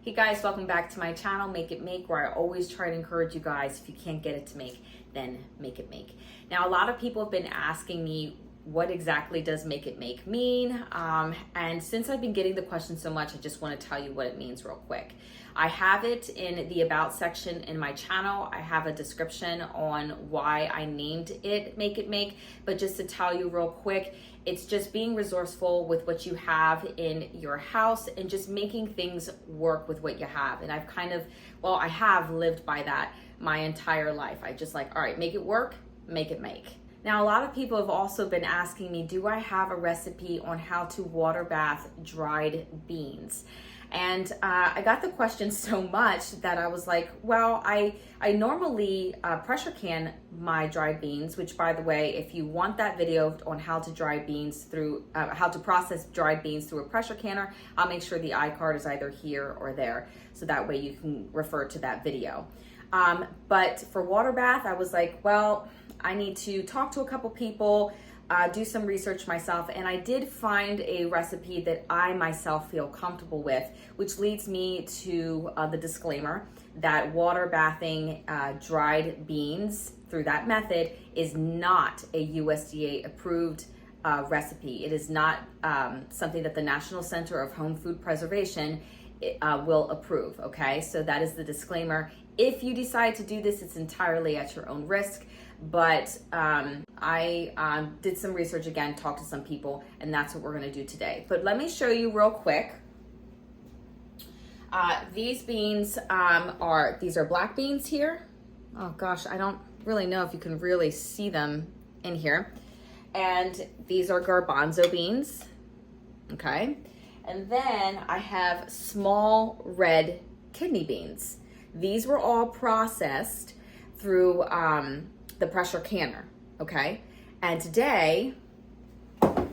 Hey guys, welcome back to my channel, Make It Make, where I always try to encourage you guys, if you can't get it to make, then make it make. Now, a lot of people have been asking me, what exactly does Make It Make mean? And since I've been getting the question so much, I just want to tell you what it means real quick. I have it in the About section in my channel. I have a description on why I named it Make It Make, but just to tell you real quick, it's just being resourceful with what you have in your house and just making things work with what you have. And I've I have lived by that my entire life. I just all right, make it work, make it make. Now, a lot of people have also been asking me, do I have a recipe on how to water bath dried beans? And I got the question so much that I was like, well, I normally pressure can my dried beans, which, by the way, if you want that video on how to how to process dried beans through a pressure canner, I'll make sure the iCard is either here or there, so that way you can refer to that video. But for water bath, I was like, well, I need to talk to a couple people, do some research myself, and I did find a recipe that I myself feel comfortable with, which leads me to the disclaimer that water bathing dried beans through that method is not a USDA approved recipe. It is not something that the National Center of Home Food Preservation will approve, okay? So that is the disclaimer. If you decide to do this, it's entirely at your own risk. But I did some research again, talked to some people, and that's what we're going to do today. But let me show you real quick. These beans these are black beans here. Oh gosh, I don't really know if you can really see them in here. And these are garbanzo beans, okay? And then I have small red kidney beans. These were all processed through the pressure canner, okay? And today, let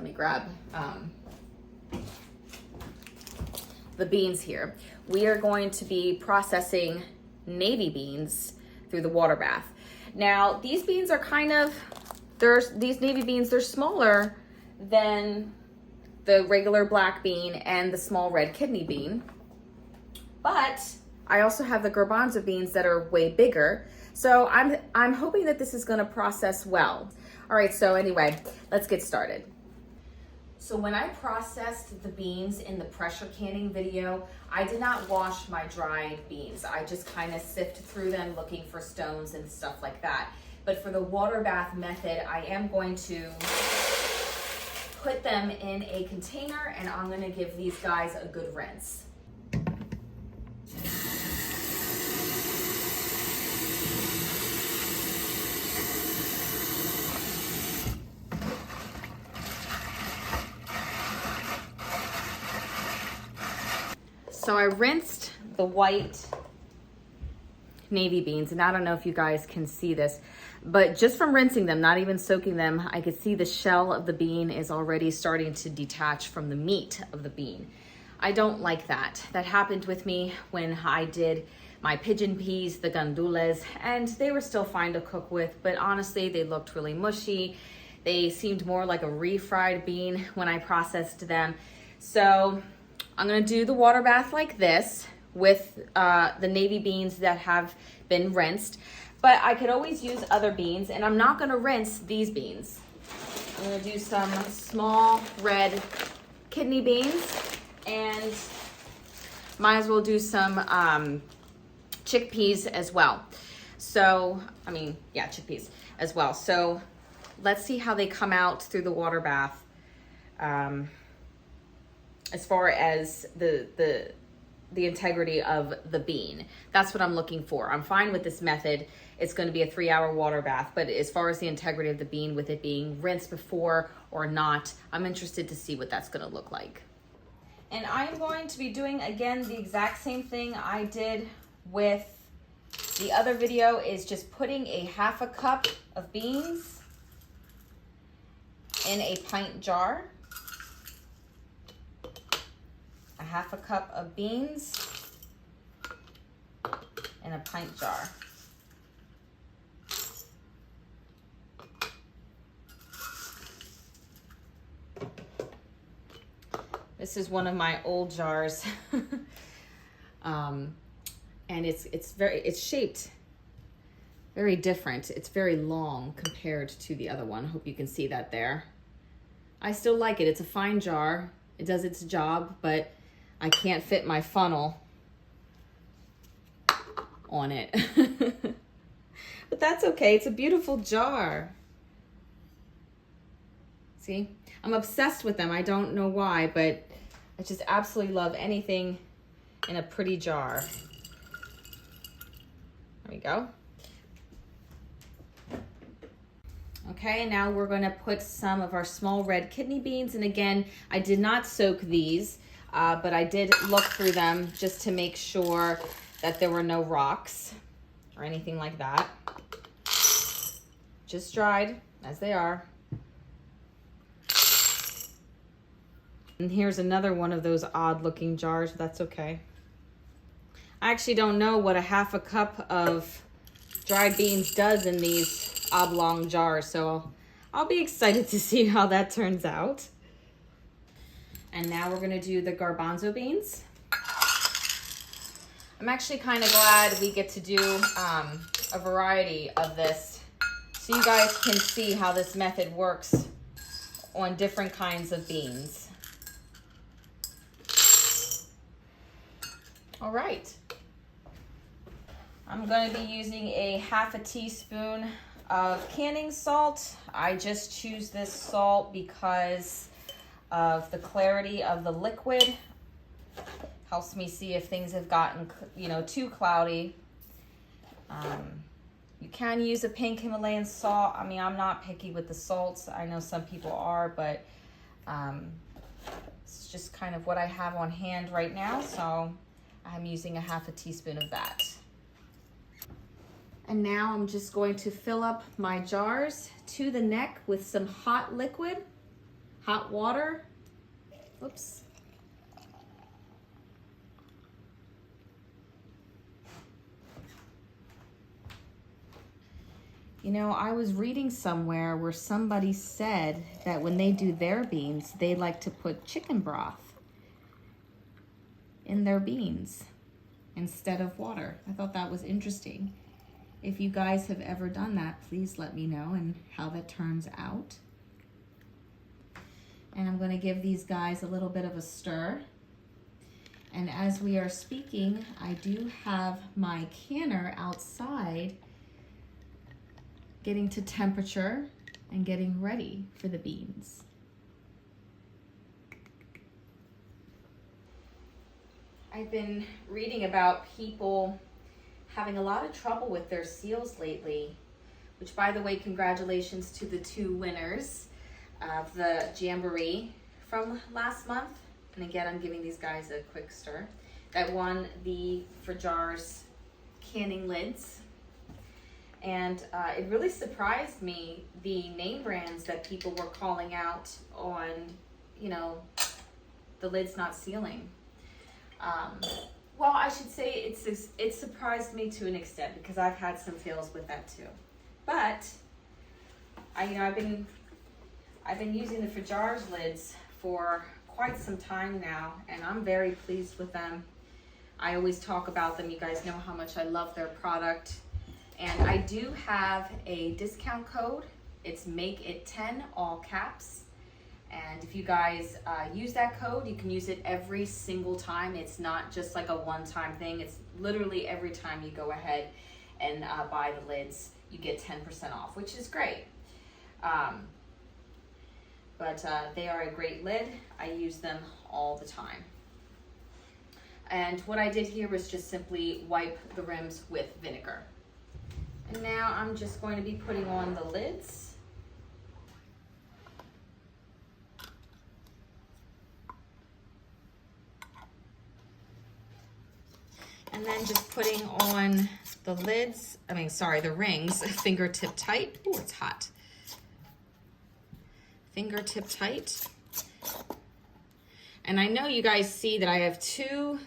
me grab the beans here. We are going to be processing navy beans through the water bath. Now, these beans are these navy beans, they're smaller than the regular black bean and the small red kidney bean, but I also have the garbanzo beans that are way bigger. So I'm hoping that this is gonna process well. All right, so anyway, let's get started. So when I processed the beans in the pressure canning video, I did not wash my dried beans. I just kind of sifted through them looking for stones and stuff like that. But for the water bath method, I am going to put them in a container and I'm gonna give these guys a good rinse. So I rinsed the white navy beans, and I don't know if you guys can see this, but just from rinsing them, not even soaking them, I could see the shell of the bean is already starting to detach from the meat of the bean. I don't like that. That happened with me when I did my pigeon peas, the gandules, and they were still fine to cook with, but honestly, they looked really mushy. They seemed more like a refried bean when I processed them. So I'm gonna do the water bath like this with the navy beans that have been rinsed, but I could always use other beans, and I'm not gonna rinse these beans. I'm gonna do some small red kidney beans, and might as well do some chickpeas as well. So, chickpeas as well. So let's see how they come out through the water bath. As far as the integrity of the bean. That's what I'm looking for. I'm fine with this method. It's going to be a 3-hour water bath, but as far as the integrity of the bean, with it being rinsed before or not, I'm interested to see what that's going to look like. And I'm going to be doing, again, the exact same thing I did with the other video, is just putting a half a cup of beans in a pint jar. A half a cup of beans in a pint jar. This is one of my old jars. And it's shaped very different. It's very long compared to the other one. Hope you can see that there. I still like it. It's a fine jar. It does its job, but I can't fit my funnel on it. But that's okay. It's a beautiful jar. See? I'm obsessed with them. I don't know why, but I just absolutely love anything in a pretty jar. There we go. Okay, and now we're gonna put some of our small red kidney beans. And again, I did not soak these, but I did look through them just to make sure that there were no rocks or anything like that. Just dried as they are. And here's another one of those odd looking jars. That's okay. I actually don't know what a half a cup of dried beans does in these oblong jars, so I'll be excited to see how that turns out. And now we're gonna do the garbanzo beans. I'm actually kind of glad we get to do a variety of this, so you guys can see how this method works on different kinds of beans. All right. I'm going to be using a ½ teaspoon of canning salt. I just choose this salt because of the clarity of the liquid. Helps me see if things have gotten, too cloudy. You can use a pink Himalayan salt. I mean, I'm not picky with the salts. I know some people are, but it's just kind of what I have on hand right now. So I'm using a ½ teaspoon of that. And now I'm just going to fill up my jars to the neck with some hot liquid, hot water. Oops. I was reading somewhere where somebody said that when they do their beans, they like to put chicken broth in their beans instead of water. I thought that was interesting. If you guys have ever done that, please let me know and how that turns out. And I'm going to give these guys a little bit of a stir. And as we are speaking, I do have my canner outside getting to temperature and getting ready for the beans. I've been reading about people having a lot of trouble with their seals lately, which, by the way, congratulations to the 2 winners of the Jamboree from last month. And again, I'm giving these guys a quick stir. That won the ForJars canning lids. And it really surprised me, the name brands that people were calling out on, the lids not sealing. Well, I should say it surprised me to an extent because I've had some fails with that too. But I've been using the ForJars lids for quite some time now, and I'm very pleased with them. I always talk about them. You guys know how much I love their product. And I do have a discount code. It's MAKEIT10, all caps. And if you guys use that code, you can use it every single time. It's not just like a one-time thing. It's literally every time you go ahead and buy the lids, you get 10% off, which is great. But they are a great lid. I use them all the time. And what I did here was just simply wipe the rims with vinegar. And now I'm just going to be putting on the lids. And then just putting on the the rings, fingertip tight. Oh, it's hot. Fingertip tight. And I know you guys see that I have 2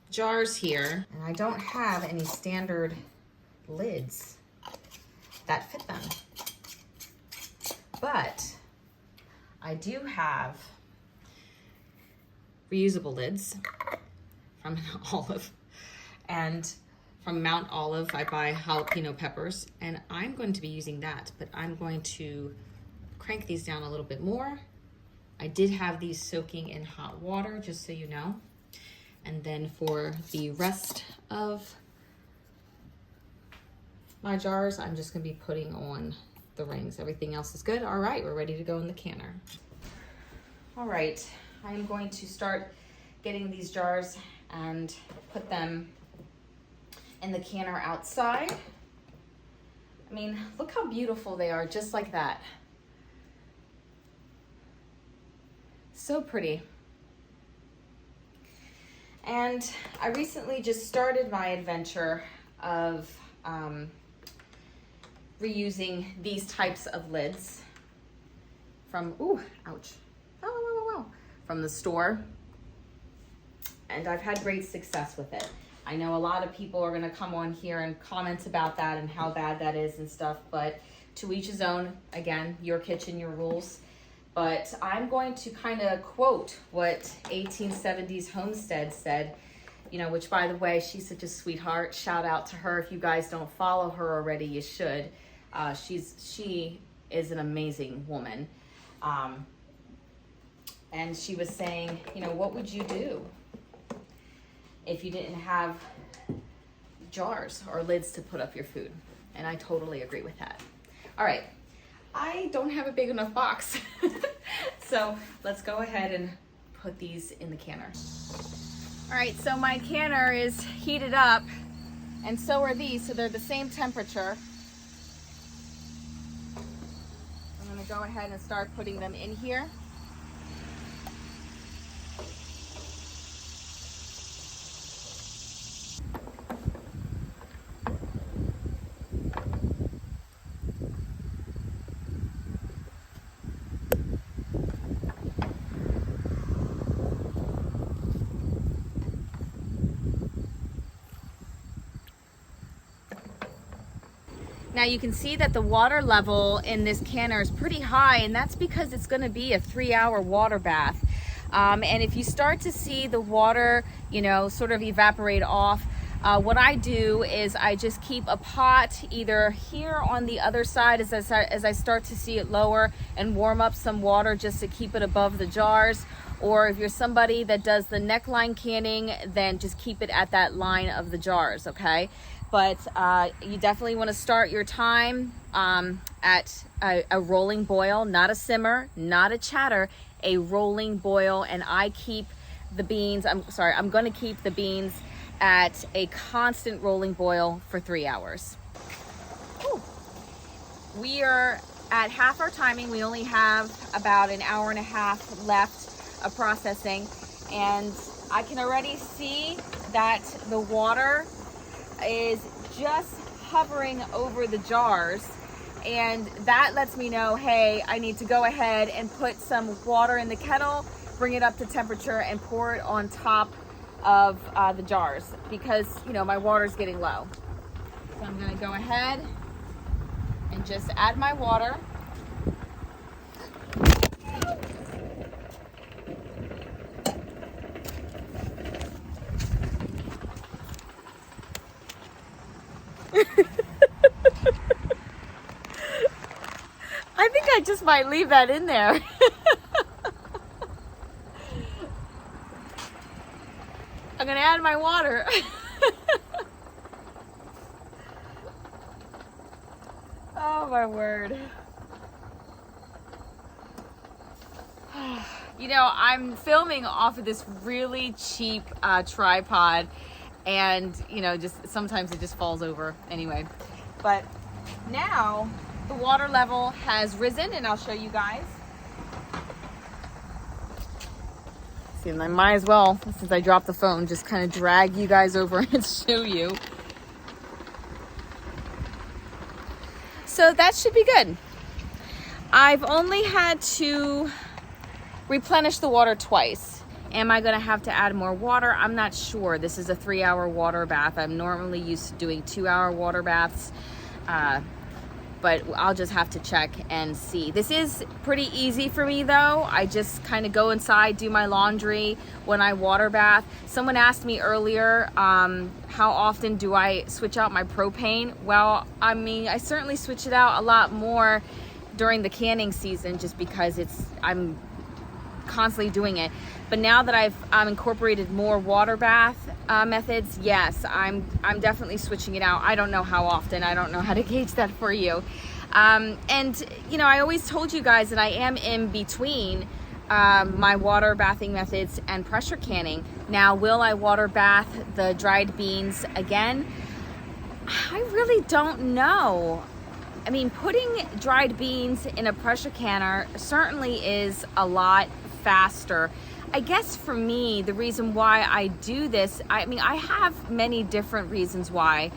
jars here, and I don't have any standard lids that fit them. But I do have reusable lids from Olive. And from Mount Olive, I buy jalapeno peppers, and I'm going to be using that, but I'm going to crank these down a little bit more. I did have these soaking in hot water, just so you know. And then for the rest of my jars, I'm just gonna be putting on the rings. Everything else is good. All right, we're ready to go in the canner. All right, I'm going to start getting these jars and put them in the canner outside. I mean, look how beautiful they are, just like that. So pretty. And I recently just started my adventure of reusing these types of lids from, ooh, ouch, from the store. And I've had great success with it. I know a lot of people are gonna come on here and comment about that and how bad that is and stuff, but to each his own. Again, your kitchen, your rules. But I'm going to kind of quote what 1870s Homestead said, you know, which, by the way, she's such a sweetheart. Shout out to her. If you guys don't follow her already, you should. She is an amazing woman. And she was saying, you know, what would you do if you didn't have jars or lids to put up your food? And I totally agree with that. All right. I don't have a big enough box. So let's go ahead and put these in the canner. All right, so my canner is heated up, and so are these, so they're the same temperature. I'm gonna go ahead and start putting them in here. Now you can see that the water level in this canner is pretty high, and that's because it's going to be a 3-hour water bath. And if you start to see the water, you know, sort of evaporate off, what I do is I just keep a pot either here on the other side as I start to see it lower, and warm up some water just to keep it above the jars. Or if you're somebody that does the neckline canning, then just keep it at that line of the jars, okay? But you definitely want to start your time at a rolling boil, not a simmer, not a chatter, a rolling boil. And I keep the beans, I'm going to keep the beans at a constant rolling boil for 3 hours. Whew. We are at half our timing. We only have about an hour and a half left of processing. And I can already see that the water is just hovering over the jars, and that lets me know, hey, I need to go ahead and put some water in the kettle, bring it up to temperature, and pour it on top of the jars, because, you know, my water's getting low. So I'm going to go ahead and just add my water. I think I just might leave that in there. I'm gonna add my water. Oh my word. You know, I'm filming off of this really cheap tripod, and you know, just sometimes it just falls over anyway. But now the water level has risen, and I'll show you guys. See, and I might as well, since I dropped the phone, just kind of drag you guys over and show you. So that should be good. I've only had to replenish the water twice. Am I gonna have to add more water? I'm not sure. This is a 3-hour water bath. I'm normally used to doing 2-hour water baths. but I'll just have to check and see. This is pretty easy for me though. I just kind of go inside, do my laundry when I water bath. Someone asked me earlier, how often do I switch out my propane? Well, I mean, I certainly switch it out a lot more during the canning season just because I'm constantly doing it. But now that I've incorporated more water bath methods, yes, I'm definitely switching it out. I don't know how often. I don't know how to gauge that for you. And you know, I always told you guys that I am in between my water bathing methods and pressure canning. Now, will I water bath the dried beans again? I really don't know. I mean, putting dried beans in a pressure canner certainly is a lot faster. I guess for me, the reason why I do this, I mean, I have many different reasons why,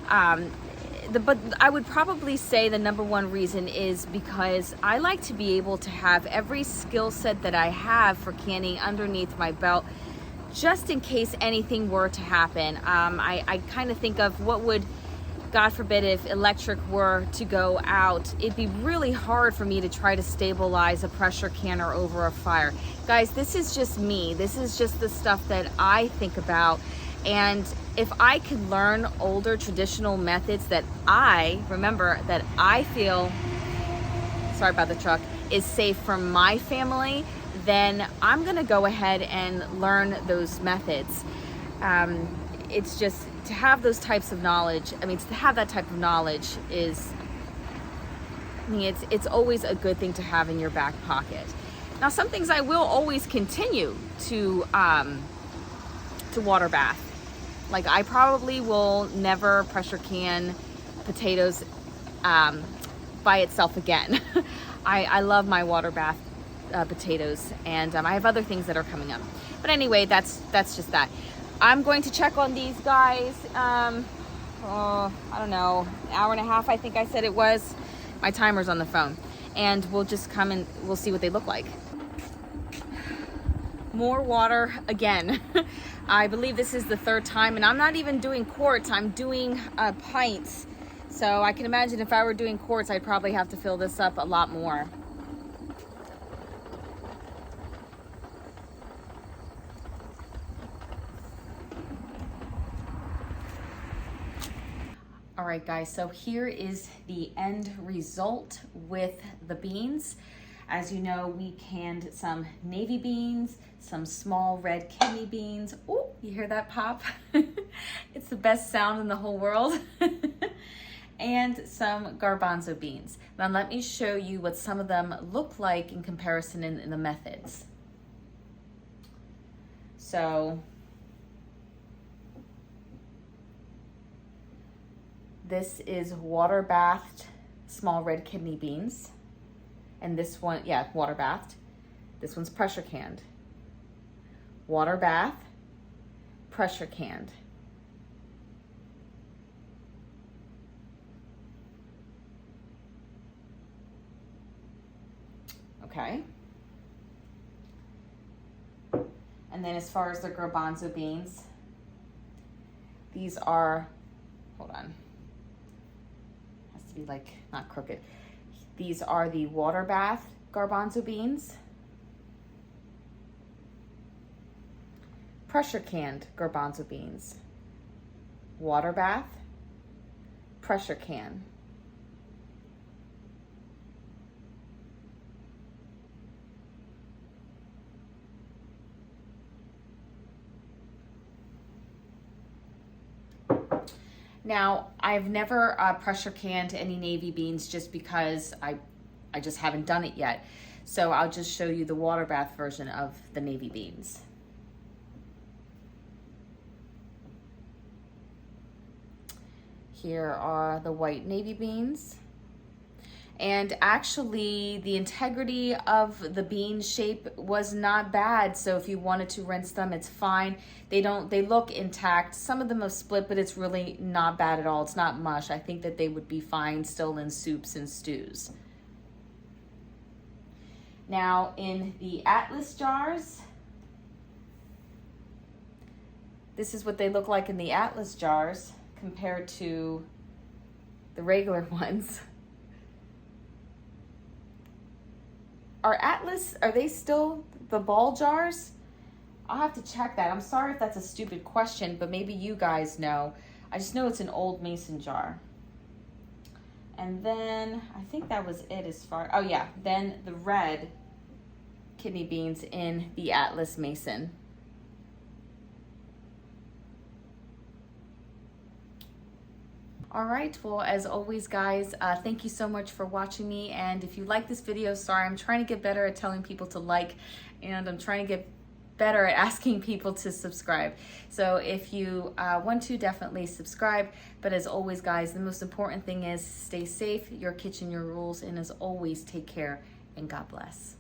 but I would probably say the number one reason is because I like to be able to have every skill set that I have for canning underneath my belt, just in case anything were to happen. I kind of think of what would, God forbid, if electric were to go out, it'd be really hard for me to try to stabilize a pressure canner over a fire. Guys, this is just me. This is just the stuff that I think about. And if I could learn older traditional methods that I feel, sorry about the truck, is safe for my family, then I'm gonna go ahead and learn those methods. It's just, to have those types of knowledge, I mean, to have that type of knowledge is, I mean, it's always a good thing to have in your back pocket. Now, some things I will always continue to water bath. Like, I probably will never pressure can potatoes by itself again. I love my water bath potatoes, and I have other things that are coming up. But anyway, that's just that. I'm going to check on these guys, I don't know, an hour and a half, I think I said it was. My timer's on the phone. And we'll just come and we'll see what they look like. More water again. I believe this is the third time, and I'm not even doing quarts, I'm doing pints. So I can imagine if I were doing quarts, I'd probably have to fill this up a lot more. All right, guys, so here is the end result with the beans. As you know, we canned some navy beans, some small red kidney beans. Oh, you hear that pop? It's the best sound in the whole world. And some garbanzo beans. Now let me show you what some of them look like in comparison in the methods. So, this is water bathed small red kidney beans. And this one, yeah, water bathed. This one's pressure canned. Water bath, pressure canned. Okay. And then as far as the garbanzo beans, these are, hold on. Be like not crooked. These are the water bath garbanzo beans, pressure canned garbanzo beans, water bath, pressure can. Now, I've never pressure canned any navy beans just because I just haven't done it yet. So I'll just show you the water bath version of the navy beans. Here are the white navy beans. And actually, the integrity of the bean shape was not bad. So if you wanted to rinse them, it's fine. They look intact. Some of them have split, but it's really not bad at all. It's not mush. I think that they would be fine still in soups and stews. Now, in the Atlas jars, this is what they look like in the Atlas jars compared to the regular ones. Are Atlas, are they still the ball jars? I'll have to check that. I'm sorry if that's a stupid question, but maybe you guys know. I just know it's an old mason jar. And then I think that was it as far, oh yeah, then the red kidney beans in the Atlas mason. All right, well, as always, guys, thank you so much for watching me. And if you like this video, sorry, I'm trying to get better at telling people to like, and I'm trying to get better at asking people to subscribe. So if you want to, definitely subscribe. But as always, guys, the most important thing is stay safe, your kitchen, your rules, and as always, take care and God bless.